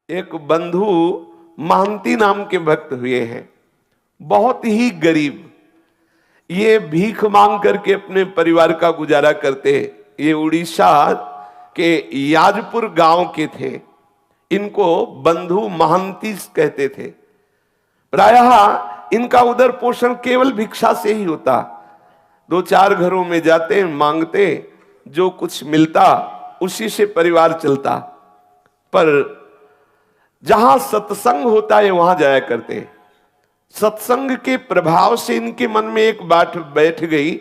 एक बंधु महंती नाम के भक्त हुए हैं, बहुत ही गरीब। ये भीख मांग करके अपने परिवार का गुजारा करते हैं। ये उड़ीसा के याजपुर गांव के थे। इनको बंधु महंती कहते थे। प्रायः इनका उदर पोषण केवल भिक्षा से ही होता। दो चार घरों में जाते, मांगते, जो कुछ मिलता उसी से परिवार चलता। पर जहां सत्संग होता है वहां जाया करते। सत्संग के प्रभाव से इनके मन में एक बात बैठ गई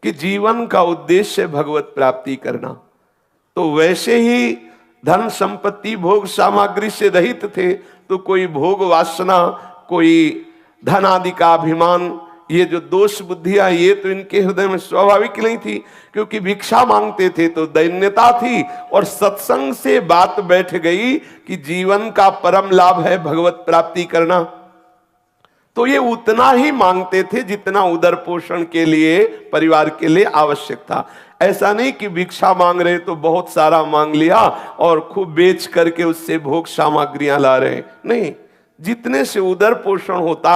कि जीवन का उद्देश्य भगवत प्राप्ति करना। तो वैसे ही धन संपत्ति भोग सामग्री से रहित थे, तो कोई भोग वासना, कोई धन आदि का अभिमान, ये जो दोष बुद्धियां, ये तो इनके हृदय में स्वाभाविक नहीं थी, क्योंकि भिक्षा मांगते थे तो दैन्यता थी। और सत्संग से बात बैठ गई कि जीवन का परम लाभ है भगवत प्राप्ति करना। तो ये उतना ही मांगते थे जितना उदर पोषण के लिए, परिवार के लिए आवश्यक था। ऐसा नहीं कि भिक्षा मांग रहे तो बहुत सारा मांग लिया और खूब बेच करके उससे भोग सामग्रियां ला रहे, नहीं। जितने से उदर पोषण होता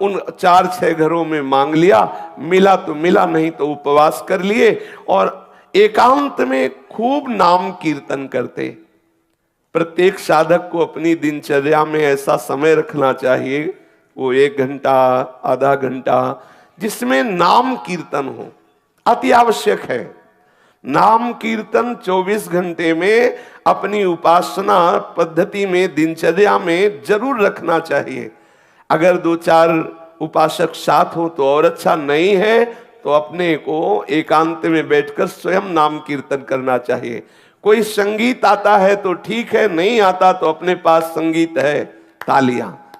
उन 4-6 घरों में मांग लिया, मिला तो मिला, नहीं तो उपवास कर लिए और एकांत में खूब नाम कीर्तन करते। प्रत्येक साधक को अपनी दिनचर्या में ऐसा समय रखना चाहिए, वो 1 घंटा, आधा घंटा, जिसमें नाम कीर्तन हो, अति आवश्यक है। नाम कीर्तन 24 घंटे में अपनी उपासना पद्धति में, दिनचर्या में जरूर रखना चाहिए। अगर 2-4 उपासक साथ हो तो और अच्छा, नहीं है तो अपने को एकांत में बैठकर स्वयं नाम कीर्तन करना चाहिए। कोई संगीत आता है तो ठीक है, नहीं आता तो अपने पास संगीत है,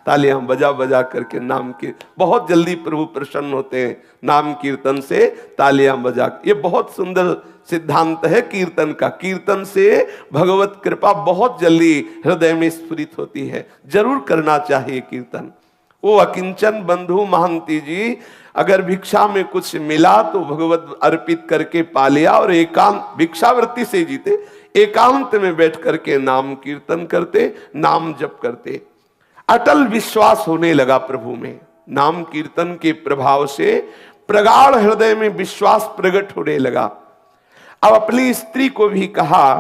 तालियां बजा बजा करके नाम की, बहुत जल्दी प्रभु प्रसन्न होते हैं नाम कीर्तन से, तालियां बजा। ये बहुत सुंदर सिद्धांत है कीर्तन का। कीर्तन से भगवत कृपा बहुत जल्दी हृदय में स्फुरित होती है, जरूर करना चाहिए कीर्तन। वो अकिंचन बंधु महंती जी अगर भिक्षा में कुछ मिला तो भगवत अर्पित करके पा लिया और एकांत, भिक्षावृत्ति से जीते, एकांत में बैठ करके नाम कीर्तन करते, नाम जप करते। अटल विश्वास होने लगा प्रभु में। नाम कीर्तन के प्रभाव से प्रगाढ़ हृदय में विश्वास प्रकट होने लगा। अब अपनी स्त्री को भी कहा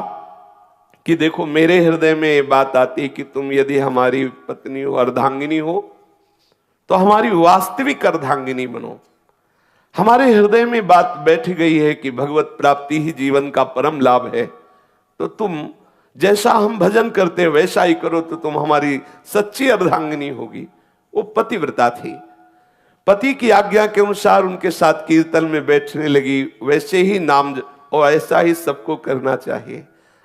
कि देखो, मेरे हृदय में ये बात आती कि तुम यदि हमारी पत्नी हो, अर्धांगिनी हो, तो हमारी वास्तविक अर्धांगिनी बनो। हमारे हृदय में बात बैठ गई है कि भगवत प्राप्ति ही जीवन का परम लाभ है, तो तुम जैसा हम भजन करते वैसा ही करो, तो तुम हमारी सच्ची अर्धांगिनी होगी। वो पतिव्रता थी, पति की आज्ञा के अनुसार उनके साथ कीर्तन में बैठने लगी। वैसे ही नाम और ऐसा ही सबको करना चाहिए।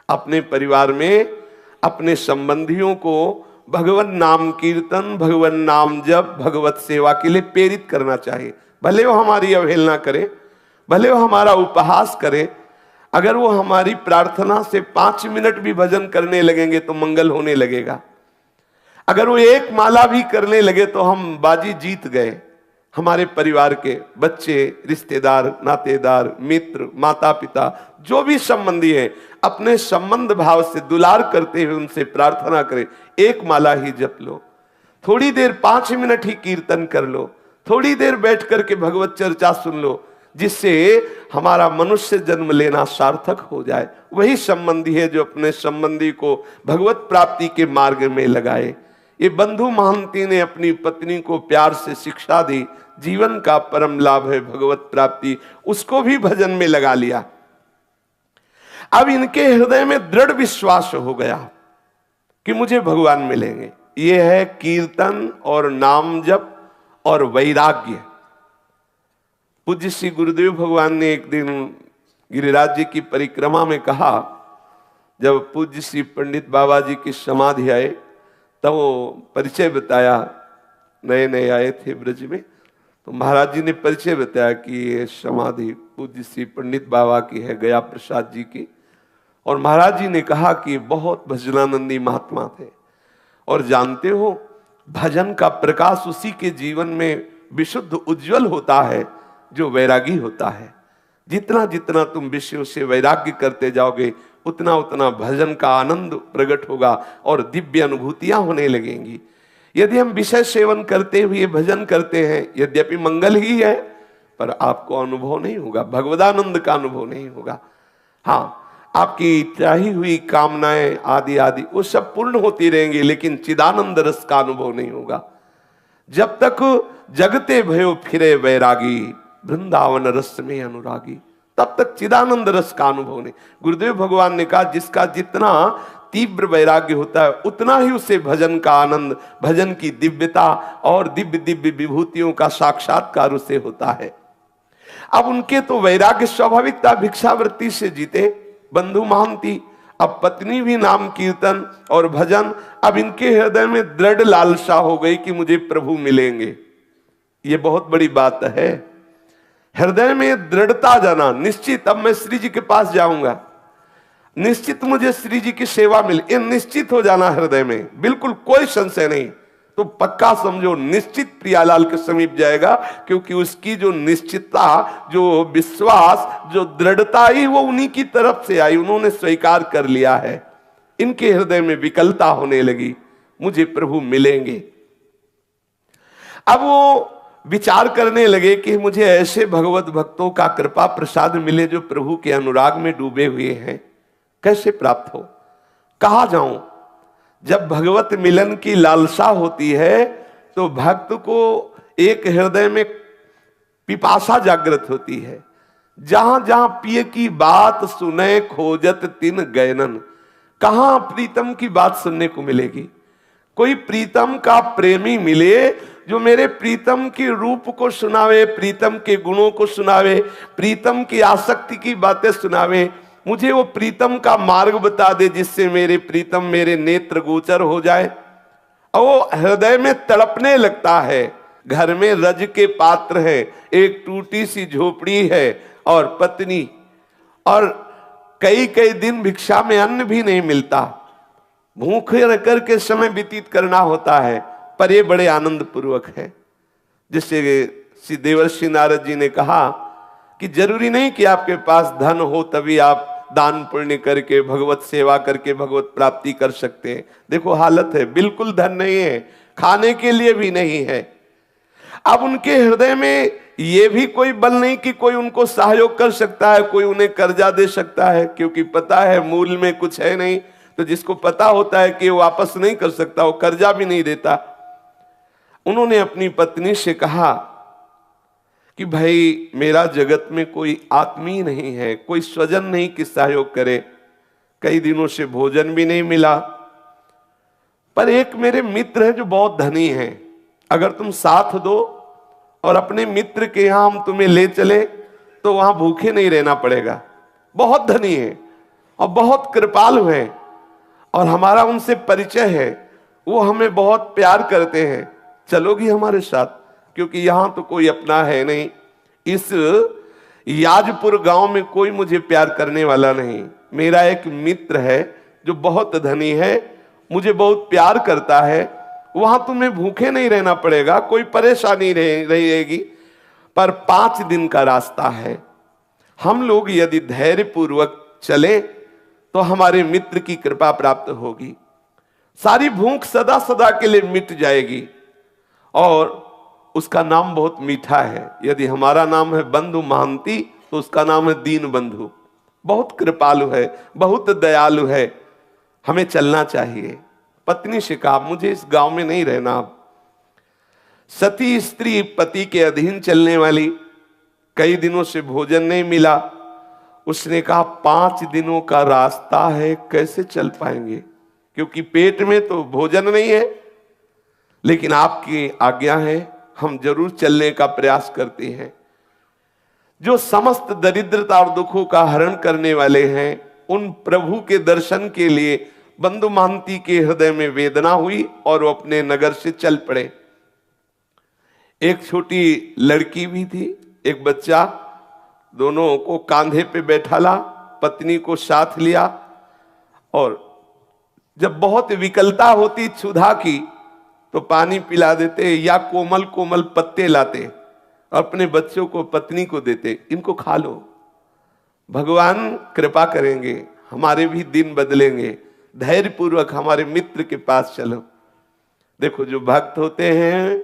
अपने परिवार में अपने संबंधियों को भगवान नाम कीर्तन, भगवान नाम जप, भगवत सेवा के लिए प्रेरित करना चाहिए। भले वो हमारी अवहेलना करे, भले वो हमारा उपहास करे, अगर वो हमारी प्रार्थना से 5 मिनट भी भजन करने लगेंगे तो मंगल होने लगेगा। अगर वो 1 माला भी करने लगे तो हम बाजी जीत गए। हमारे परिवार के बच्चे, रिश्तेदार, नातेदार, मित्र, माता पिता, जो भी संबंधी है, अपने संबंध भाव से दुलार करते हुए उनसे प्रार्थना करें। 1 माला ही जप लो, थोड़ी देर 5 मिनट ही कीर्तन कर लो, थोड़ी देर बैठ करके भगवत चर्चा सुन लो, जिससे हमारा मनुष्य जन्म लेना सार्थक हो जाए। वही संबंधी है जो अपने संबंधी को भगवत प्राप्ति के मार्ग में लगाए। ये बंधु महंती ने अपनी पत्नी को प्यार से शिक्षा दी, जीवन का परम लाभ है भगवत प्राप्ति, उसको भी भजन में लगा लिया। अब इनके हृदय में दृढ़ विश्वास हो गया कि मुझे भगवान मिलेंगे। ये है कीर्तन और नाम जप और वैराग्य। पूज्य श्री गुरुदेव भगवान ने एक दिन गिरिराज जी की परिक्रमा में कहा, जब पूज्य श्री पंडित बाबा जी की समाधि आए तब वो परिचय बताया। नए नए आए थे ब्रज में, तो महाराज जी ने परिचय बताया कि ये समाधि पूज्य श्री पंडित बाबा की है, गया प्रसाद जी की। और महाराज जी ने कहा कि बहुत भजनानंदी महात्मा थे, और जानते हो भजन का प्रकाश उसी के जीवन में विशुद्ध उज्जवल होता है जो वैरागी होता है। जितना जितना तुम विषयों से वैराग्य करते जाओगे उतना उतना भजन का आनंद प्रकट होगा और दिव्य अनुभूतियां होने लगेंगी। यदि हम विषय सेवन करते हुए भजन करते हैं, यद्यपि मंगल ही है, पर आपको अनुभव नहीं होगा, भगवदानंद का अनुभव नहीं होगा। हाँ, आपकी चाही हुई कामनाएं आदि आदि वो सब पूर्ण होती रहेंगी, लेकिन चिदानंद रस का अनुभव नहीं होगा। जब तक जगते भयो फिरे वैरागी, वृंदावन रस में अनुरागी, तब तक चिदानंद रस का अनुभव नहीं। गुरुदेव भगवान ने कहा जिसका जितना तीव्र वैराग्य होता है उतना ही उसे भजन का आनंद, भजन की दिव्यता और दिव्य दिव्य विभूतियों का साक्षात्कार उसे होता है। अब उनके तो वैराग्य स्वाभाविक था, भिक्षावृत्ति से जीते बंधु महांती। अब पत्नी भी नाम कीर्तन और भजन, अब इनके हृदय में दृढ़ लालसा हो गई कि मुझे प्रभु मिलेंगे। ये बहुत बड़ी बात है, हृदय में दृढ़ता जाना, निश्चित अब मैं श्री जी के पास जाऊंगा, निश्चित मुझे श्री जी की सेवा मिले, ये निश्चित हो जाना हृदय में, बिल्कुल कोई संशय नहीं। तो पक्का समझो निश्चित प्रियालाल के समीप जाएगा, क्योंकि उसकी जो निश्चितता, जो विश्वास, जो दृढ़ता ही वो उन्हीं की तरफ से आई, उन्होंने स्वीकार कर लिया है। इनके हृदय में विकलता होने लगी, मुझे प्रभु मिलेंगे। अब वो विचार करने लगे कि मुझे ऐसे भगवत भक्तों का कृपा प्रसाद मिले जो प्रभु के अनुराग में डूबे हुए हैं, कैसे प्राप्त हो, कहाँ जाऊं। जब भगवत मिलन की लालसा होती है तो भक्त को एक हृदय में पिपासा जागृत होती है। जहां जहां पिय की बात सुने खोजत तिन गैनन, कहां प्रीतम की बात सुनने को मिलेगी। कोई प्रीतम का प्रेमी मिले जो मेरे प्रीतम के रूप को सुनावे, प्रीतम के गुणों को सुनावे, प्रीतम की आसक्ति की बातें सुनावे, मुझे वो प्रीतम का मार्ग बता दे जिससे मेरे प्रीतम मेरे नेत्र गोचर हो जाए। और वो हृदय में तड़पने लगता है। घर में रज के पात्र है, एक टूटी सी झोपड़ी है और पत्नी, और कई कई दिन भिक्षा में अन्न भी नहीं मिलता, भूखे रह करके समय व्यतीत करना होता है, पर ये बड़े आनंद पूर्वक है। जिससे श्री देवर्षि नारद जी ने कहा कि जरूरी नहीं कि आपके पास धन हो तभी आप दान पुण्य करके भगवत सेवा करके भगवत प्राप्ति कर सकते हैं। देखो हालत है, बिल्कुल धन नहीं है, खाने के लिए भी नहीं है। अब उनके हृदय में ये भी कोई बल नहीं कि कोई उनको सहयोग कर सकता है, कोई उन्हें कर्जा दे सकता है, क्योंकि पता है मूल में कुछ है नहीं। तो जिसको पता होता है कि वो वापस नहीं कर सकता, वो कर्जा भी नहीं देता। उन्होंने अपनी पत्नी से कहा कि भाई मेरा जगत में कोई आत्मीय नहीं है, कोई स्वजन नहीं कि सहयोग करे, कई दिनों से भोजन भी नहीं मिला, पर एक मेरे मित्र है जो बहुत धनी है, अगर तुम साथ दो और अपने मित्र के यहां हम तुम्हें ले चले तो वहां भूखे नहीं रहना पड़ेगा। बहुत धनी है और बहुत कृपालु है और हमारा उनसे परिचय है, वो हमें बहुत प्यार करते हैं, चलोगी हमारे साथ? क्योंकि यहां तो कोई अपना है नहीं, इस याजपुर गांव में कोई मुझे प्यार करने वाला नहीं। मेरा एक मित्र है जो बहुत धनी है, मुझे बहुत प्यार करता है, वहां तुम्हें भूखे नहीं रहना पड़ेगा, कोई परेशानी रहेगी, पर 5 दिन का रास्ता है। हम लोग यदि धैर्य पूर्वक चले तो हमारे मित्र की कृपा प्राप्त होगी, सारी भूख सदा सदा के लिए मिट जाएगी। और उसका नाम बहुत मीठा है, यदि हमारा नाम है बंधु महांती तो उसका नाम है दीन बंधु। बहुत कृपालु है, बहुत दयालु है, हमें चलना चाहिए। पत्नी से कहा मुझे इस गांव में नहीं रहना। अब सती स्त्री पति के अधीन चलने वाली, कई दिनों से भोजन नहीं मिला। उसने कहा 5 दिनों का रास्ता है, कैसे चल पाएंगे, क्योंकि पेट में तो भोजन नहीं है, लेकिन आपकी आज्ञा है, हम जरूर चलने का प्रयास करते हैं। जो समस्त दरिद्रता और दुखों का हरण करने वाले हैं, उन प्रभु के दर्शन के लिए बंधु महांती के हृदय में वेदना हुई और वो अपने नगर से चल पड़े। एक छोटी लड़की भी थी, एक बच्चा, दोनों को कांधे पे बैठाला, पत्नी को साथ लिया, और जब बहुत विकलता होती क्षुधा की तो पानी पिला देते या कोमल कोमल पत्ते लाते, अपने बच्चों को पत्नी को देते, इनको खा लो, भगवान कृपा करेंगे, हमारे भी दिन बदलेंगे। धैर्य पूर्वक हमारे मित्र के पास चलो। देखो, जो भक्त होते हैं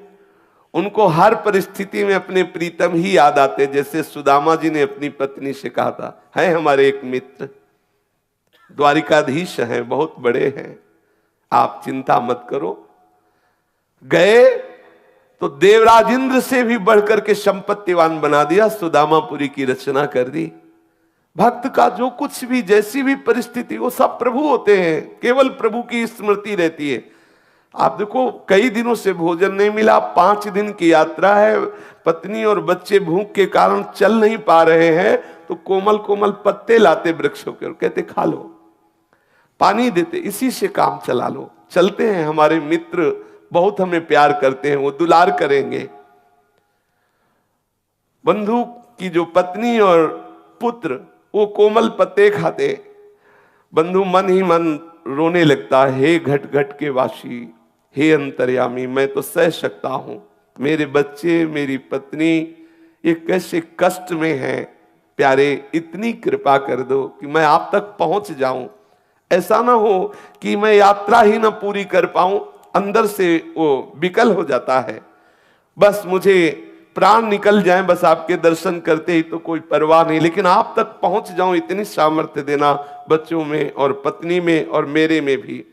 उनको हर परिस्थिति में अपने प्रीतम ही याद आते। जैसे सुदामा जी ने अपनी पत्नी से कहा था, है हमारे एक मित्र, द्वारिकाधीश हैं, बहुत बड़े हैं, आप चिंता मत करो। गए तो देवराज इंद्र से भी बढ़कर के संपत्तिवान बना दिया, सुदामापुरी की रचना कर दी। भक्त का जो कुछ भी, जैसी भी परिस्थिति, वो सब प्रभु होते हैं, केवल प्रभु की स्मृति रहती है। आप देखो, कई दिनों से भोजन नहीं मिला, 5 दिन की यात्रा है, पत्नी और बच्चे भूख के कारण चल नहीं पा रहे हैं, तो कोमल कोमल पत्ते लाते वृक्षों के और कहते खा लो, पानी देते, इसी से काम चला लो। चलते हैं, हमारे मित्र बहुत हमें प्यार करते हैं, वो दुलार करेंगे। बंधु की जो पत्नी और पुत्र, वो कोमल पत्ते खाते। बंधु मन ही मन रोने लगता, हे घट घट के वासी, हे अंतर्यामी, मैं तो सह सकता हूं, मेरे बच्चे, मेरी पत्नी ये कैसे कष्ट में हैं, प्यारे इतनी कृपा कर दो कि मैं आप तक पहुंच जाऊं। ऐसा ना हो कि मैं यात्रा ही ना पूरी कर पाऊं, अंदर से वो विकल हो जाता है, बस मुझे प्राण निकल जाए, बस आपके दर्शन करते ही तो कोई परवाह नहीं, लेकिन आप तक पहुंच जाऊं, इतनी सामर्थ्य देना बच्चों में और पत्नी में और मेरे में भी।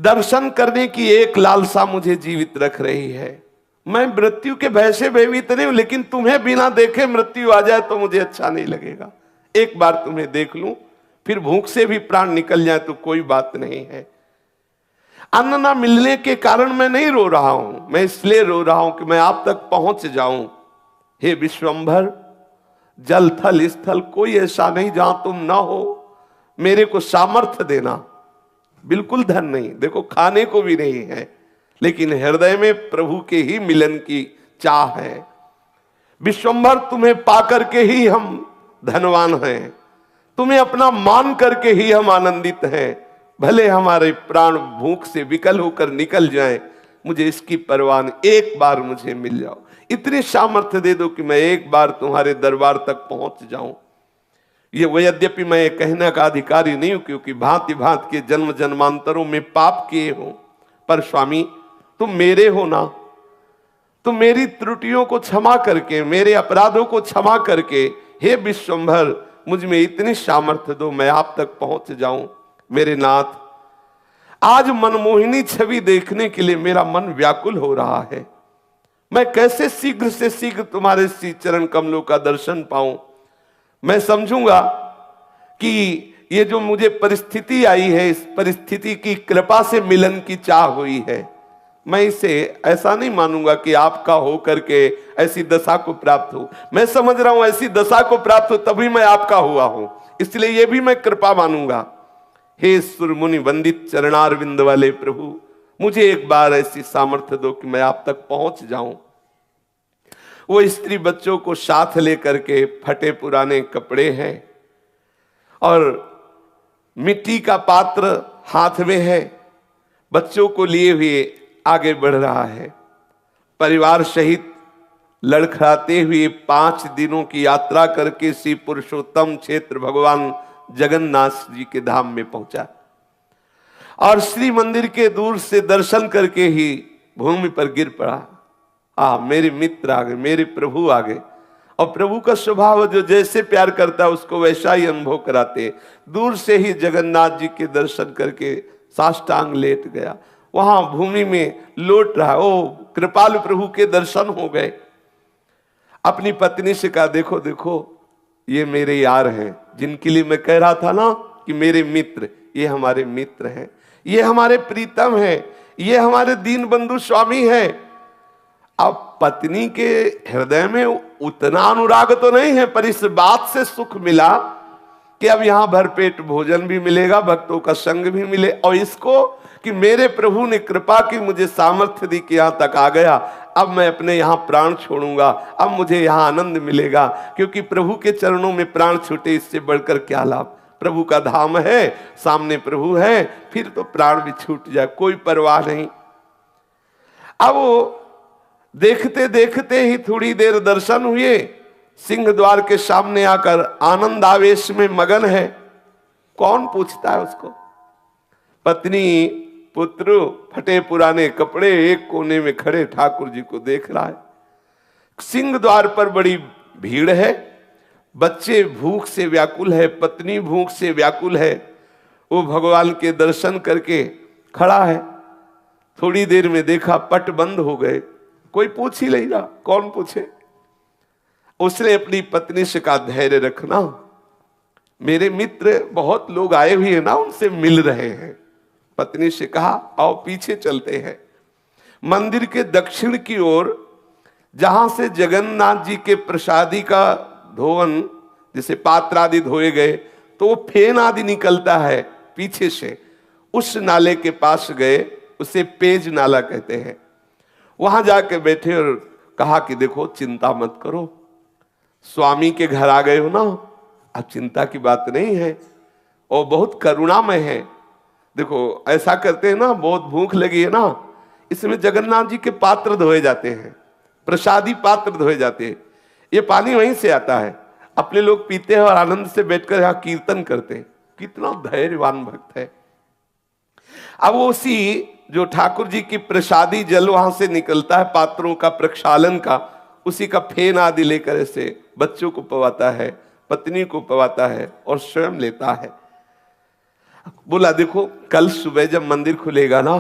दर्शन करने की एक लालसा मुझे जीवित रख रही है। मैं मृत्यु के भय से भयभीत नहीं हूं, लेकिन तुम्हें बिना देखे मृत्यु आ जाए तो मुझे अच्छा नहीं लगेगा। एक बार तुम्हें देख लूं, फिर भूख से भी प्राण निकल जाए तो कोई बात नहीं है। अन्न ना मिलने के कारण मैं नहीं रो रहा हूं, मैं इसलिए रो रहा हूं कि मैं आप तक पहुंच जाऊं। हे विश्वंभर, जल थल स्थल कोई ऐसा नहीं जहां तुम ना हो, मेरे को सामर्थ्य देना। बिल्कुल धन नहीं, देखो खाने को भी नहीं है, लेकिन हृदय में प्रभु के ही मिलन की चाह है। विश्वंभर, तुम्हें पाकर के ही हम धनवान हैं, तुम्हें अपना मान करके ही हम आनंदित हैं। भले हमारे प्राण भूख से विकल होकर निकल जाएं, मुझे इसकी परवाह नहीं, एक बार मुझे मिल जाओ, इतनी सामर्थ्य दे दो कि मैं एक बार तुम्हारे दरबार तक पहुंच जाऊं। ये यद्यपि मैं ये कहने का अधिकारी नहीं हूं, क्योंकि भांति भांति के जन्म जन्मांतरों में पाप किए हो, पर स्वामी तुम मेरे हो ना, तुम मेरी त्रुटियों को क्षमा करके, मेरे अपराधों को क्षमा करके, हे विश्वंभर, मुझ में इतनी सामर्थ्य दो, मैं आप तक पहुंच जाऊं। मेरे नाथ, आज मनमोहिनी छवि देखने के लिए मेरा मन व्याकुल हो रहा है। मैं कैसे शीघ्र से शीघ्र तुम्हारे श्री चरण कमलों का दर्शन पाऊं। मैं समझूंगा कि ये जो मुझे परिस्थिति आई है, इस परिस्थिति की कृपा से मिलन की चाह हुई है। मैं इसे ऐसा नहीं मानूंगा कि आपका हो करके ऐसी दशा को प्राप्त हो। मैं समझ रहा हूं ऐसी दशा को प्राप्त हो तभी मैं आपका हुआ हूं, इसलिए ये भी मैं कृपा मानूंगा। हे सुर मुनि वंदित चरणारविंद वाले प्रभु, मुझे एक बार ऐसी सामर्थ्य दो कि मैं आप तक पहुंच जाऊं। वो स्त्री बच्चों को साथ लेकर के, फटे पुराने कपड़े हैं और मिट्टी का पात्र हाथ में है, बच्चों को लिए हुए आगे बढ़ रहा है। परिवार सहित लड़खड़ाते हुए 5 दिनों की यात्रा करके श्री पुरुषोत्तम क्षेत्र भगवान जगन्नाथ जी के धाम में पहुंचा और श्री मंदिर के दूर से दर्शन करके ही भूमि पर गिर पड़ा। मेरे मित्र आ गए, मेरे प्रभु आ गए। और प्रभु का स्वभाव जो जैसे प्यार करता है उसको वैसा ही अनुभव कराते। दूर से ही जगन्नाथ जी के दर्शन करके साष्टांग लेट गया, वहां भूमि में लौट रहा। ओ कृपालु प्रभु के दर्शन हो गए। अपनी पत्नी से कहा, देखो देखो ये मेरे यार हैं, जिनके लिए मैं कह रहा था ना कि मेरे मित्र, ये हमारे मित्र हैं, ये हमारे प्रीतम हैं, ये हमारे दीन बंधु स्वामी हैं। अब पत्नी के हृदय में उतना अनुराग तो नहीं है, पर इस बात से सुख मिला कि अब यहां भरपेट भोजन भी मिलेगा, भक्तों का संग भी मिले, और इसको कि मेरे प्रभु ने कृपा की, मुझे सामर्थ्य दी कि यहां तक आ गया। अब मैं अपने यहां प्राण छोड़ूंगा, अब मुझे यहां आनंद मिलेगा, क्योंकि प्रभु के चरणों में प्राण छूटे इससे बढ़कर क्या लाभ। प्रभु का धाम है, सामने प्रभु है, फिर तो प्राण भी छूट जाए कोई परवाह नहीं। अब वो देखते देखते ही थोड़ी देर दर्शन हुए, सिंह द्वार के सामने आकर आनंद आवेश में मगन है। कौन पूछता है उसको? पत्नी पुत्र फटे पुराने कपड़े एक कोने में खड़े ठाकुर जी को देख रहा है। सिंह द्वार पर बड़ी भीड़ है, बच्चे भूख से व्याकुल है, पत्नी भूख से व्याकुल है। वो भगवान के दर्शन करके खड़ा है। थोड़ी देर में देखा पट बंद हो गए, कोई पूछ ही नहीं रहा, कौन पूछे। उसने अपनी पत्नी से कहा धैर्य रखना, मेरे मित्र बहुत लोग आए हुए हैं ना, उनसे मिल रहे हैं। पत्नी से कहा आओ पीछे चलते हैं। मंदिर के दक्षिण की ओर जहां से जगन्नाथ जी के प्रसादी का धोवन, जैसे पात्र आदि धोए गए तो वो फेन आदि निकलता है पीछे से, उस नाले के पास गए, उसे पेज नाला कहते हैं। वहां जाके बैठे और कहा कि देखो चिंता मत करो, स्वामी के घर आ गए हो ना, अब चिंता की बात नहीं है, और बहुत करुणामय है। देखो ऐसा करते हैं ना, बहुत भूख लगी है ना, इसमें जगन्नाथ जी के पात्र धोए जाते हैं, प्रसादी पात्र धोए जाते हैं, ये पानी वहीं से आता है, अपने लोग पीते हैं और आनंद से बैठकर यहाँ कीर्तन करते हैं। कितना धैर्यवान भक्त है। अब वो उसी जो ठाकुर जी की प्रसादी जल वहां से निकलता है पात्रों का प्रक्षालन का, उसी का फेन आदि लेकर ऐसे बच्चों को पवाता है, पत्नी को पवाता है और स्वयं लेता है। बोला देखो कल सुबह जब मंदिर खुलेगा ना,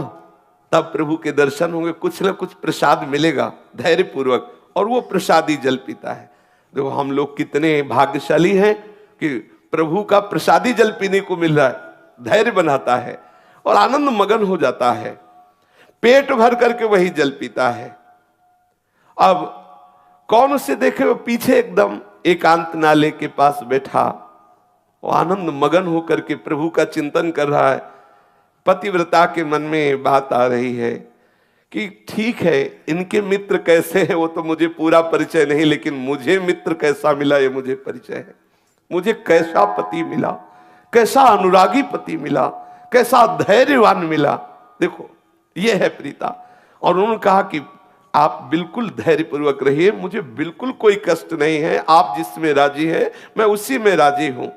तब प्रभु के दर्शन होंगे, कुछ ना कुछ प्रसाद मिलेगा धैर्य पूर्वक, और वो प्रसादी जल पीता है। देखो हम लोग कितने भाग्यशाली हैं कि प्रभु का प्रसादी जल पीने को मिल रहा है, धैर्य बनाता है और आनंद मगन हो जाता है, पेट भर करके वही जल पीता है। अब कौन उसे देखे? वो पीछे एकदम एकांत नाले के पास बैठा, वो आनंद मगन होकर के प्रभु का चिंतन कर रहा है। पतिव्रता के मन में बात आ रही है कि ठीक है इनके मित्र कैसे हैं वो तो मुझे पूरा परिचय नहीं, लेकिन मुझे मित्र कैसा मिला ये मुझे परिचय है। मुझे कैसा पति मिला, कैसा अनुरागी पति मिला, कैसा धैर्यवान मिला। देखो ये है प्रीता। और उन्होंने कहा कि आप बिल्कुल धैर्यपूर्वक रहिए, मुझे बिल्कुल कोई कष्ट नहीं है, आप जिसमें राजी है मैं उसी में राजी हूं।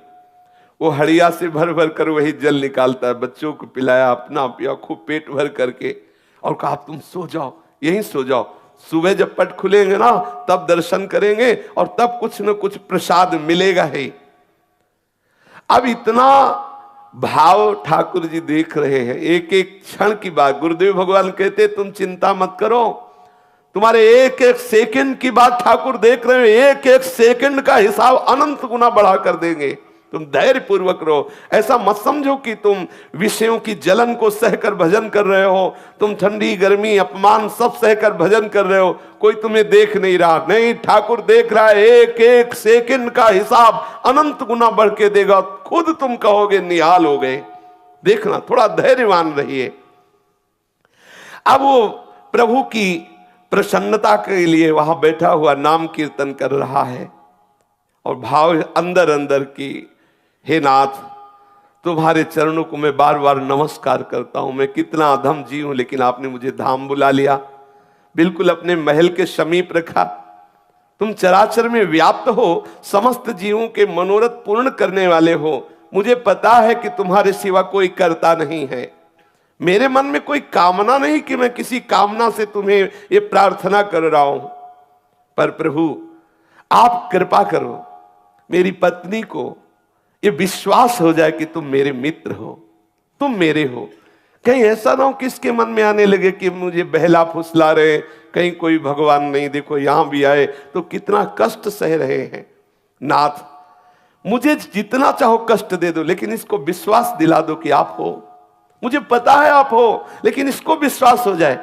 वो हड़िया से भर भर कर वही जल निकालता है, बच्चों को पिलाया, अपना पिया, खूब पेट भर करके, और कहा तुम सो जाओ, यहीं सो जाओ, सुबह जब पट खुलेंगे ना तब दर्शन करेंगे और तब कुछ न कुछ प्रसाद मिलेगा ही। अब इतना भाव ठाकुर जी देख रहे हैं, एक एक क्षण की बात। गुरुदेव भगवान कहते तुम चिंता मत करो, तुम्हारे एक एक सेकंड की बात ठाकुर देख रहे हैं, एक एक सेकंड का हिसाब अनंत गुना बढ़ा कर देंगे। तुम धैर्य पूर्वक रहो, ऐसा मत समझो कि तुम विषयों की जलन को सहकर भजन कर रहे हो, तुम ठंडी गर्मी अपमान सब सहकर भजन कर रहे हो, कोई तुम्हें देख नहीं रहा। नहीं, ठाकुर देख रहा है, एक एक सेकंड का हिसाब अनंत गुना बढ़ के देगा, खुद तुम कहोगे निहाल हो गए। देखना, थोड़ा धैर्यवान रहिए। अब वो प्रभु की प्रसन्नता के लिए वहां बैठा हुआ नाम कीर्तन कर रहा है और भाव अंदर अंदर की, हे नाथ तुम्हारे चरणों को मैं बार बार नमस्कार करता हूं, मैं कितना अधम जीव हूं, लेकिन आपने मुझे धाम बुला लिया, बिल्कुल अपने महल के समीप रखा। तुम चराचर में व्याप्त हो, समस्त जीवों के मनोरथ पूर्ण करने वाले हो। मुझे पता है कि तुम्हारे सिवा कोई करता नहीं है, मेरे मन में कोई कामना नहीं कि मैं किसी कामना से तुम्हें ये प्रार्थना कर रहा हूं, पर प्रभु आप कृपा करो, मेरी पत्नी को ये विश्वास हो जाए कि तुम मेरे मित्र हो, तुम मेरे हो। कहीं ऐसा ना हो कि इसके मन में आने लगे कि मुझे बहला फुसला रहे, कहीं कोई भगवान नहीं, देखो यहां भी आए तो कितना कष्ट सह रहे हैं। नाथ मुझे जितना चाहो कष्ट दे दो, लेकिन इसको विश्वास दिला दो कि आप हो। मुझे पता है आप हो, लेकिन इसको विश्वास हो जाए,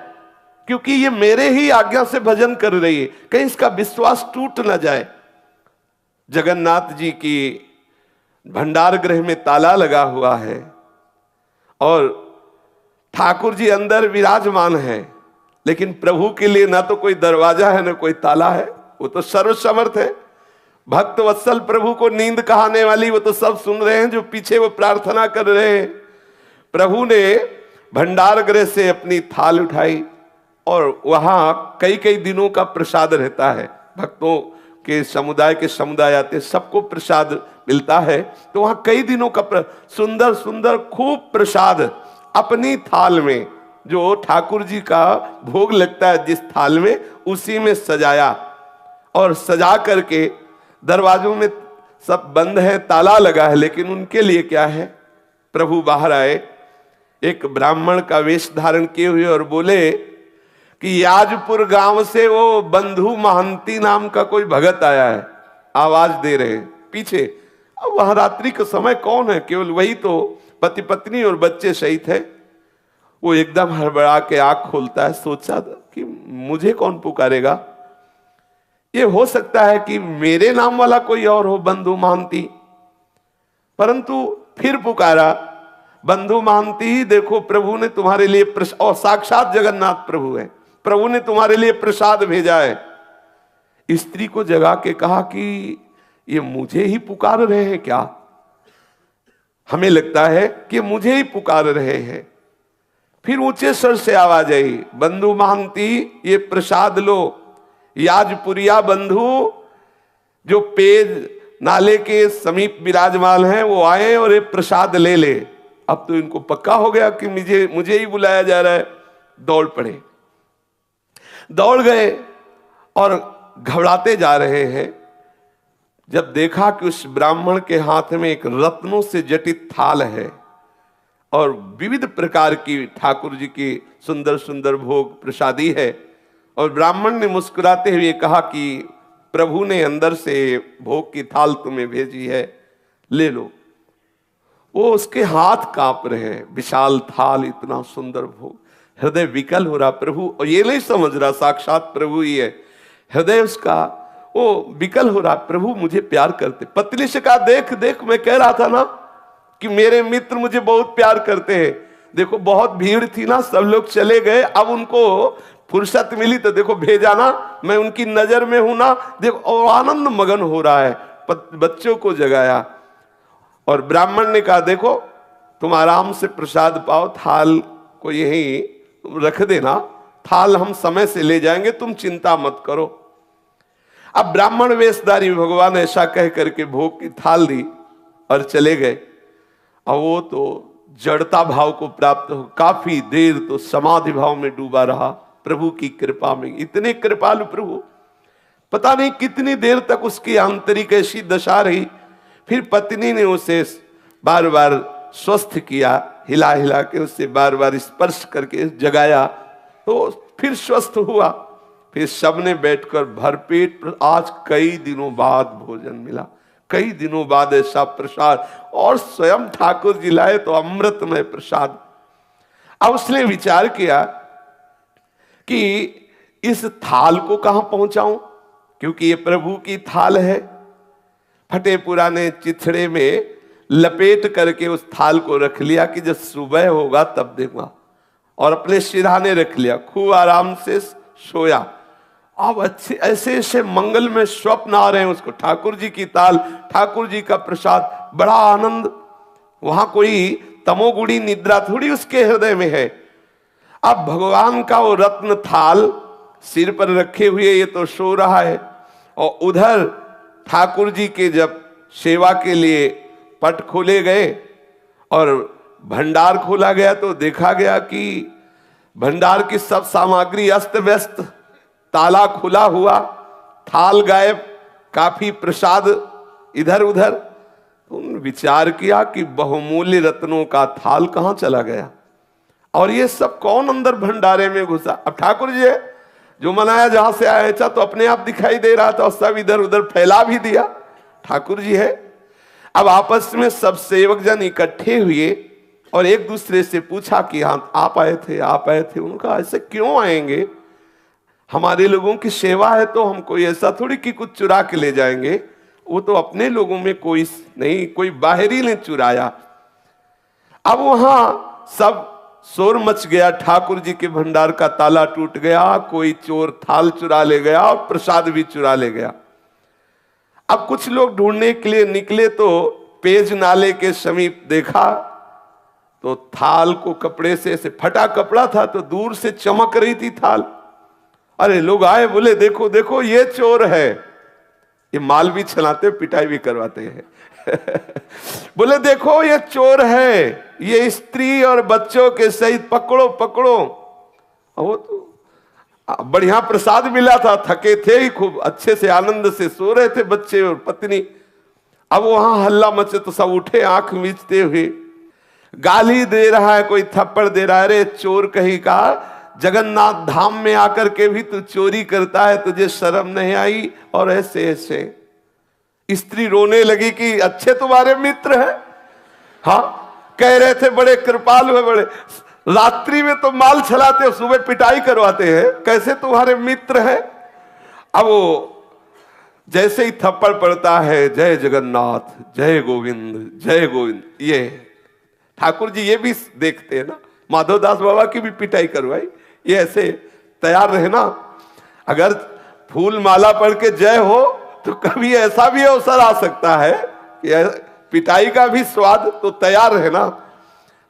क्योंकि ये मेरे ही आज्ञा से भजन कर रही है, कहीं इसका विश्वास टूट ना जाए। जगन्नाथ जी की भंडार गृह में ताला लगा हुआ है और ठाकुर जी अंदर विराजमान है, लेकिन प्रभु के लिए ना तो कोई दरवाजा है ना कोई ताला है, वो तो सर्वसमर्थ है। भक्त वत्सल प्रभु को नींद कहाने वाली वो तो सब सुन रहे हैं, जो पीछे वो प्रार्थना कर रहे हैं। प्रभु ने भंडार गृह से अपनी थाल उठाई और वहां कई कई दिनों का प्रसाद रहता है, भक्तों के समुदाय आते, सबको प्रसाद मिलता है। तो वहां कई दिनों का सुंदर सुंदर खूब प्रसाद अपनी थाल में, जो ठाकुर जी का भोग लगता है जिस थाल में, उसी में सजाया। और सजा करके दरवाजों में सब बंद है, ताला लगा है, लेकिन उनके लिए क्या है, प्रभु बाहर आए एक ब्राह्मण का वेश धारण किए हुए और बोले कि याजपुर गांव से वो बंधु महंती नाम का कोई भगत आया है, आवाज दे रहे हैं पीछे। अब वहां रात्रि का समय कौन है, केवल वही तो पति पत्नी और बच्चे सहित है। वो एकदम हड़बड़ा के आंख खोलता है, सोचा कि मुझे कौन पुकारेगा, ये हो सकता है कि मेरे नाम वाला कोई और हो, बंधु महंती। परंतु फिर पुकारा, बंधु महंती देखो प्रभु ने तुम्हारे लिए और साक्षात जगन्नाथ प्रभु है, प्रभु ने तुम्हारे लिए प्रसाद भेजा है। स्त्री को जगा के कहा कि ये मुझे ही पुकार रहे हैं क्या, हमें लगता है कि मुझे ही पुकार रहे हैं। फिर ऊंचे स्वर से आवाज आई, बंधु महंती ये प्रसाद लो, याजपुरिया बंधु जो पेज नाले के समीप विराजमान हैं वो आए और ये प्रसाद ले ले। अब तो इनको पक्का हो गया कि मुझे ही बुलाया जा रहा है। दौड़ पड़े, दौड़ गए और घबराते जा रहे हैं। जब देखा कि उस ब्राह्मण के हाथ में एक रत्नों से जटित थाल है और विविध प्रकार की ठाकुर जी की सुंदर सुंदर भोग प्रसादी है, और ब्राह्मण ने मुस्कुराते हुए कहा कि प्रभु ने अंदर से भोग की थाल तुम्हें भेजी है, ले लो। वो उसके हाथ कांप रहे हैं, विशाल थाल, इतना सुंदर भोग, हृदय विकल हो रहा। प्रभु, और ये नहीं समझ रहा साक्षात प्रभु ही है, हृदय उसका वो विकल हो रहा, प्रभु मुझे प्यार करते। पत्नी से कहा, देख देख मैं कह रहा था ना कि मेरे मित्र मुझे बहुत प्यार करते हैं। देखो बहुत भीड़ थी ना, सब लोग चले गए, अब उनको फुर्सत मिली तो देखो भेजा ना, मैं उनकी नजर में हूं ना, देखो। और आनंद मगन हो रहा है, बच्चों को जगाया। और ब्राह्मण ने कहा, देखो तुम आराम से प्रसाद पाओ, थाल को यहीं रख देना, थाल हम समय से ले जाएंगे, तुम चिंता मत करो। अब ब्राह्मण वेशधारी भगवान ऐसा कह करके भोग की थाल दी और चले गए। और वो तो जड़ता भाव को प्राप्त हो, काफी देर तो समाधि भाव में डूबा रहा प्रभु की कृपा में। इतने कृपालु प्रभु, पता नहीं कितनी देर तक उसकी आंतरिक ऐसी दशा रही। फिर पत्नी ने उसे बार बार स्वस्थ किया, हिला हिला के उससे बार बार स्पर्श करके जगाया, तो फिर स्वस्थ हुआ। फिर सबने बैठकर भरपेट, आज कई दिनों बाद भोजन मिला, कई दिनों बाद ऐसा प्रसाद, और स्वयं ठाकुर जी लाए तो अमृतमय प्रसाद। अब उसने विचार किया कि इस थाल को कहां पहुंचाऊं, क्योंकि ये प्रभु की थाल है। फटे पुराने चिथड़े में लपेट करके उस थाल को रख लिया कि जब सुबह होगा तब देखूंगा, और अपने सिरहाने रख लिया, खूब आराम से सोया। अब अच्छे ऐसे ऐसे मंगल में स्वप्न आ रहे हैं उसको, ठाकुर जी की ताल, ठाकुर जी का प्रसाद, बड़ा आनंद। वहां कोई तमोगुणी निद्रा थोड़ी उसके हृदय में है। अब भगवान का वो रत्न थाल सिर पर रखे हुए ये तो सो रहा है, और उधर ठाकुर जी के जब सेवा के लिए पट खोले गए और भंडार खोला गया तो देखा गया कि भंडार की सब सामग्री अस्त व्यस्त, ताला खुला हुआ, थाल गायब, काफी प्रसाद इधर उधर। उन्होंने विचार किया कि बहुमूल्य रत्नों का थाल कहां चला गया, और ये सब कौन अंदर भंडारे में घुसा। अब ठाकुर जी है, जो मनाया जहां से आया था तो अपने आप दिखाई दे रहा था, और सब इधर उधर फैला भी दिया, ठाकुर जी है। अब आपस में सब सेवक जन इकट्ठे हुए और एक दूसरे से पूछा कि हाँ आप आए थे, आप आए थे। उनका ऐसे क्यों आएंगे, हमारे लोगों की सेवा है तो हम कोई ऐसा थोड़ी कि कुछ चुरा के ले जाएंगे, वो तो अपने लोगों में कोई नहीं, कोई बाहरी ने चुराया। अब वहां सब शोर मच गया, ठाकुर जी के भंडार का ताला टूट गया, कोई चोर थाल चुरा ले गया और प्रसाद भी चुरा ले गया। अब कुछ लोग ढूंढने के लिए निकले तो पेज नाले के समीप देखा तो थाल को कपड़े से, ऐसे फटा कपड़ा था तो दूर से चमक रही थी थाल। अरे लोग आए, बोले देखो देखो ये चोर है, ये माल भी छलाते, पिटाई भी करवाते हैं। बोले देखो ये चोर है, ये स्त्री और बच्चों के सहित पकड़ो पकड़ो। वो तो बढ़िया प्रसाद मिला था, थके थे ही खूब, अच्छे से आनंद से सो रहे थे बच्चे और पत्नी। अब वहां हल्ला मचे तो सब उठे आंख मीचते हुए, गाली दे रहा है, कोई थप्पड़ दे रहा है, अरे चोर कहीं का, जगन्नाथ धाम में आकर के भी तू चोरी करता है, तुझे शर्म नहीं आई। और ऐसे ऐसे स्त्री रोने लगी कि अच्छे तुम्हारे मित्र हैं, हाँ कह रहे थे बड़े कृपालु है, बड़े रात्रि में तो माल छलाते हो, सुबह पिटाई करवाते हैं, कैसे तुम्हारे मित्र हैं। अब वो जैसे ही थप्पड़ पड़ता है, जय जगन्नाथ, जय गोविंद, जय गोविंद, ये ठाकुर जी ये भी देखते हैं ना, माधवदास बाबा की भी पिटाई करवाई, ये ऐसे तैयार रहे ना। अगर फूल माला पढ़ के जय हो तो कभी ऐसा भी अवसर आ सकता है कि पिटाई का भी स्वाद, तो तैयार रहे ना।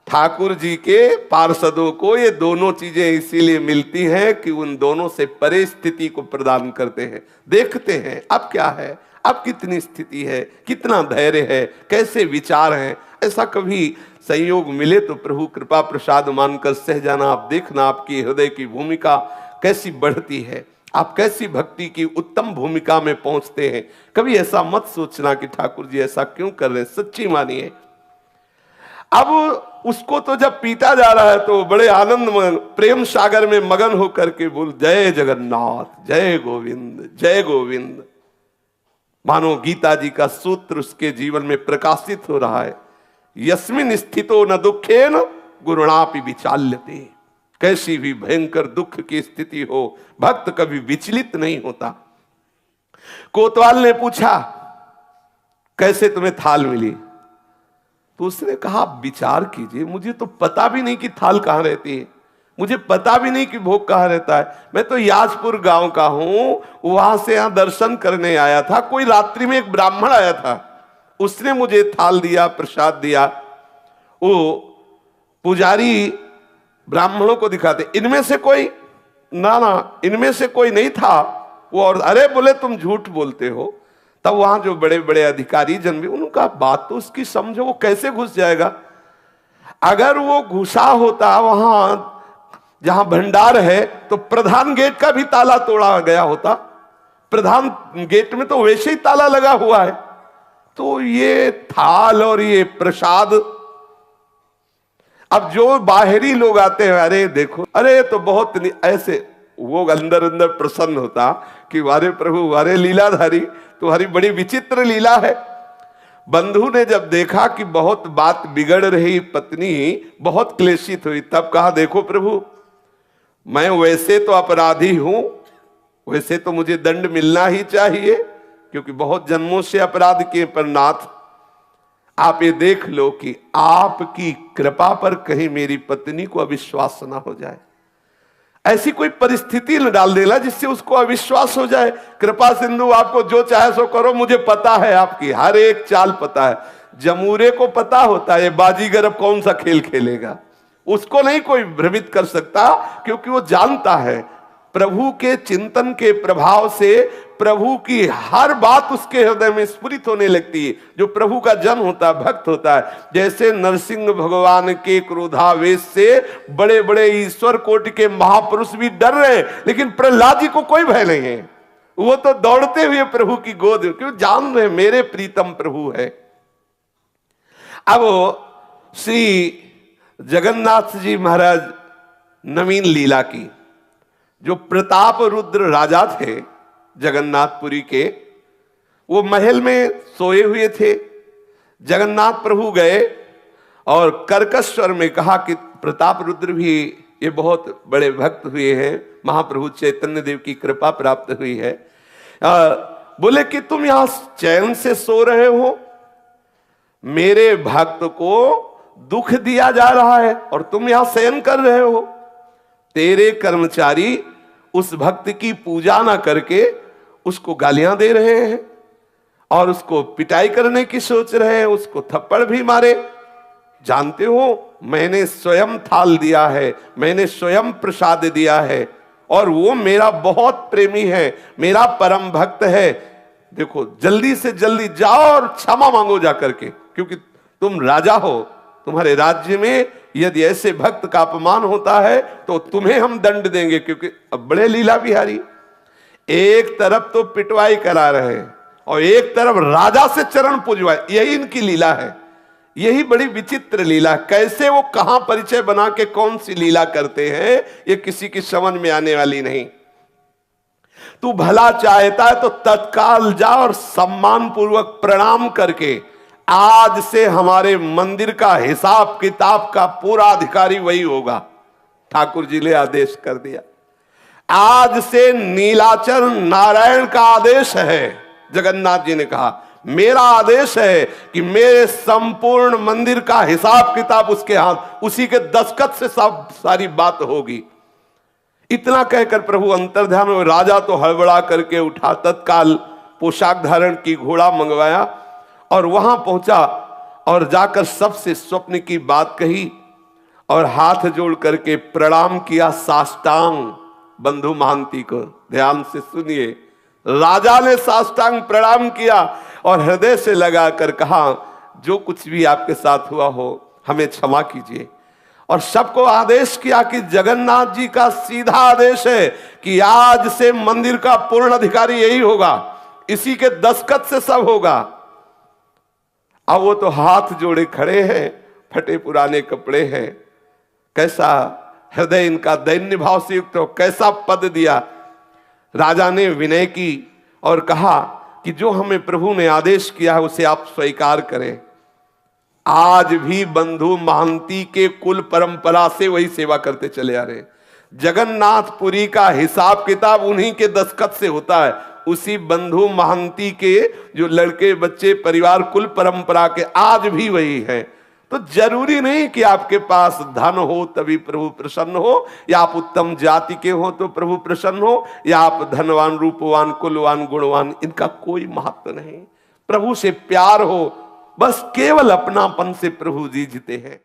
ठाकुर जी के पार्षदों को ये दोनों चीजें इसीलिए मिलती हैं कि उन दोनों से परे स्थिति को प्रदान करते हैं, देखते हैं अब क्या है, अब कितनी स्थिति है, कितना धैर्य है, कैसे विचार हैं। ऐसा कभी संयोग मिले तो प्रभु कृपा प्रसाद मानकर सह जाना, आप देखना आपकी हृदय की भूमिका कैसी बढ़ती है, आप कैसी भक्ति की उत्तम भूमिका में पहुंचते हैं। कभी ऐसा मत सोचना कि ठाकुर जी ऐसा क्यों कर रहे हैं, सच्ची मानिए। अब उसको तो जब पीटा जा रहा है तो बड़े आनंद प्रेम सागर में मगन होकर के बोल जय जगन्नाथ, जय गोविंद, जय गोविंद। मानो गीता जी का सूत्र उसके जीवन में प्रकाशित हो रहा है, यस्मिन स्थितो न दुखेन गुरुणापि विचाल्यते। कैसी भी भयंकर दुख की स्थिति हो, भक्त कभी विचलित नहीं होता। कोतवाल ने पूछा कैसे तुम्हें थाल मिली, तो उसने कहा विचार कीजिए, मुझे तो पता भी नहीं कि थाल कहां रहती है, मुझे पता भी नहीं कि भोग कहां रहता है। मैं तो याजपुर गांव का हूं, वहां से यहां दर्शन करने आया था। कोई रात्रि में एक ब्राह्मण आया था, उसने मुझे थाल दिया, प्रसाद दिया। वो पुजारी ब्राह्मणों को दिखाते, इनमें से कोई ना, इनमें से कोई नहीं था वो। और अरे बोले तुम झूठ बोलते हो। तब वहां जो बड़े बड़े अधिकारी जन भी, उनका बात तो उसकी समझो, वो कैसे घुस जाएगा। अगर वो घुसा होता वहां जहां भंडार है तो प्रधान गेट का भी ताला तोड़ा गया होता। प्रधान गेट में तो वैसे ही ताला लगा हुआ है। तो ये थाल और ये प्रसाद, अब जो बाहरी लोग आते हैं, अरे देखो, अरे तो बहुत ऐसे, वो अंदर अंदर प्रसन्न होता कि वारे प्रभु, वारे लीलाधारी, तुम्हारी बड़ी विचित्र लीला है। बंधु ने जब देखा कि बहुत बात बिगड़ रही, पत्नी बहुत क्लेशित हुई, तब कहा देखो प्रभु, मैं वैसे तो अपराधी हूं, वैसे तो मुझे दंड मिलना ही चाहिए क्योंकि बहुत जन्मों से अपराध किए, पर नाथ आप ये देख लो कि आपकी कृपा पर कहीं मेरी पत्नी को अविश्वास ना हो जाए। ऐसी कोई परिस्थिति न डाल देना जिससे उसको अविश्वास हो जाए। कृपा सिंधु आपको जो चाहे सो करो, मुझे पता है आपकी हर एक चाल पता है। जमूरे को पता होता है बाजीगर अब कौन सा खेल खेलेगा, उसको नहीं कोई भ्रमित कर सकता, क्योंकि वो जानता है प्रभु के चिंतन के प्रभाव से प्रभु की हर बात उसके हृदय में स्फुरित होने लगती है। जो प्रभु का जन होता है, भक्त होता है, जैसे नरसिंह भगवान के क्रोधावेश से बड़े बड़े ईश्वर कोटि के महापुरुष भी डर रहे हैं, लेकिन प्रहलाद जी को कोई भय नहीं है। वो तो दौड़ते हुए प्रभु की गोद, क्यों जान रहे मेरे प्रीतम प्रभु है। अब श्री जगन्नाथ जी महाराज नवीन लीला की, जो प्रताप रुद्र राजा थे जगन्नाथपुरी के, वो महल में सोए हुए थे। जगन्नाथ प्रभु गए और कर्कश स्वर में कहा कि प्रताप रुद्र भी ये बहुत बड़े भक्त हुए हैं, महाप्रभु चैतन्य देव की कृपा प्राप्त हुई है। बोले कि तुम यहां चैन से सो रहे हो, मेरे भक्त को दुख दिया जा रहा है और तुम यहां शयन कर रहे हो। तेरे कर्मचारी उस भक्त की पूजा ना करके उसको गालियां दे रहे हैं और उसको पिटाई करने की सोच रहे हैं, उसको थप्पड़ भी मारे। जानते हो मैंने स्वयं थाल दिया है, मैंने स्वयं प्रसाद दिया है और वो मेरा बहुत प्रेमी है, मेरा परम भक्त है। देखो जल्दी से जल्दी जाओ और क्षमा मांगो जा करके, क्योंकि तुम राजा हो, तुम्हारे राज्य में यदि ऐसे भक्त का अपमान होता है तो तुम्हें हम दंड देंगे। क्योंकि अब बड़े लीला बिहारी, एक तरफ तो पिटवाई करा रहे हैं और एक तरफ राजा से चरण पूजवाए, यही इनकी लीला है। यही बड़ी विचित्र लीला, कैसे वो कहां परिचय बना के कौन सी लीला करते हैं ये किसी की समझ में आने वाली नहीं। तू भला चाहता है तो तत्काल जा और सम्मान पूर्वक प्रणाम करके, आज से हमारे मंदिर का हिसाब किताब का पूरा अधिकारी वही होगा। ठाकुर जी ने आदेश कर दिया, आज से नीलाचल नारायण का आदेश है। जगन्नाथ जी ने कहा मेरा आदेश है कि मेरे संपूर्ण मंदिर का हिसाब किताब उसके हाथ, उसी के दस्तखत से सब सारी बात होगी। इतना कहकर प्रभु अंतर्ध्यान में, राजा तो हड़बड़ा करके उठा, तत्काल पोशाक धारण की, घोड़ा मंगवाया और वहां पहुंचा और जाकर सबसे स्वप्न की बात कही और हाथ जोड़ करके प्रणाम किया साष्टांग बंधु महांती को। ध्यान से सुनिए, राजा ने साष्टांग प्रणाम किया और हृदय से लगाकर कहा जो कुछ भी आपके साथ हुआ हो हमें क्षमा कीजिए। और सबको आदेश किया कि जगन्नाथ जी का सीधा आदेश है कि आज से मंदिर का पूर्ण अधिकारी यही होगा, इसी के दस्तखत से सब होगा। अब वो तो हाथ जोड़े खड़े हैं, फटे पुराने कपड़े हैं, कैसा हृदय इनका दैन्य भाव से युक्त हो, कैसा पद दिया। राजा ने विनय की और कहा कि जो हमें प्रभु ने आदेश किया है उसे आप स्वीकार करें। आज भी बंधु महांती के कुल परंपरा से वही सेवा करते चले आ रहे हैं। जगन्नाथपुरी का हिसाब किताब उन्हीं के दस्तखत से होता है, उसी बंधु महांती के जो लड़के बच्चे परिवार कुल परंपरा के आज भी वही है। तो जरूरी नहीं कि आपके पास धन हो तभी प्रभु प्रसन्न हो, या आप उत्तम जाति के हो तो प्रभु प्रसन्न हो, या आप धनवान रूपवान कुलवान गुणवान, इनका कोई महत्व नहीं। प्रभु से प्यार हो, बस केवल अपनापन से प्रभु जी जीते हैं।